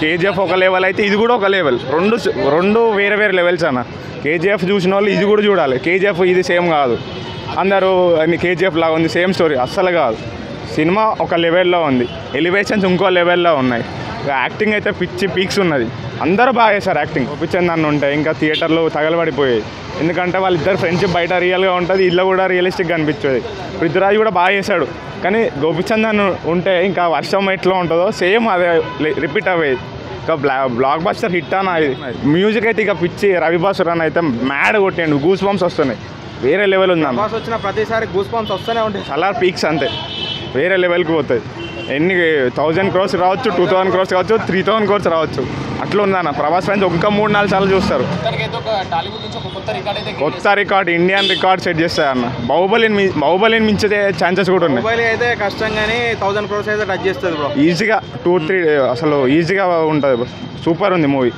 KGF ఒక level అయితే ఇది కూడా ఒక లెవెల్, రెండు వేరే వేరే లెవెల్స్ అన్న. కేజీఎఫ్ చూసిన వాళ్ళు ఇది కూడా చూడాలి. కేజీఎఫ్ ఇది సేమ్ కాదు, అందరూ కేజీఎఫ్ లాగా ఉంది సేమ్ స్టోరీ, అస్సలు కాదు. సినిమా ఒక లెవెల్లో ఉంది, ఎలివేషన్స్ ఇంకో లెవెల్లో ఉన్నాయి. యాక్టింగ్ అయితే పిచ్చి పీక్స్ ఉన్నది, అందరూ బాగా చేశారు యాక్టింగ్. గోపిచంద్ ఉంటాయి ఇంకా థియేటర్లో తగలబడిపోయాయి, ఎందుకంటే వాళ్ళిద్దరు ఫ్రెండ్షిప్ బయట రియల్గా ఉంటుంది, ఇల్లు కూడా రియలిస్టిక్గా అనిపించేది. పృథ్వీరాజ్ కూడా బాగా చేశాడు, కానీ గోపిచంద్ ఉంటే ఇంకా వర్షం ఎట్లా ఉంటుందో సేమ్ అదే రిపీట్ అయ్యేది. ఇంకా బ్లాక్ బస్టర్ హిట్ అన్న ఇది. మ్యూజిక్ అయితే ఇక పిచ్చి, రవి బాసురన్ అయితే మ్యాడ్ కొట్టిండు, గూస్ బంప్స్ వస్తున్నాయి, వేరే లెవెల్ ఉంది. వచ్చిన ప్రతిసారి గూస్ బంప్స్ వస్తూనే ఉంటాయి, సలార్ పీక్స్ అంతే, వేరే లెవెల్కి పోతుంది. ఎన్ని 1000 crores రావచ్చు, 2000 crores కావచ్చు, 3000 crores రావచ్చు, అట్లా ఉందన్న. ప్రభాస్ ఫ్యాన్స్ ఇంకా 3-4 సార్లు చూస్తారు. కొత్త రికార్డ్, ఇండియన్ రికార్డ్ సెట్ చేస్తారన్న. బాహుబలిని మించే ఛాన్సెస్ కూడా ఉన్నాయి. బాహుబలి అయితే కష్టం కానీ 1000 crores అయితే టచ్ చేస్తుంది బ్రో, ఈజీగా 2-3 అసలు ఈజీగా ఉంటుంది. సూపర్ ఉంది మూవీ.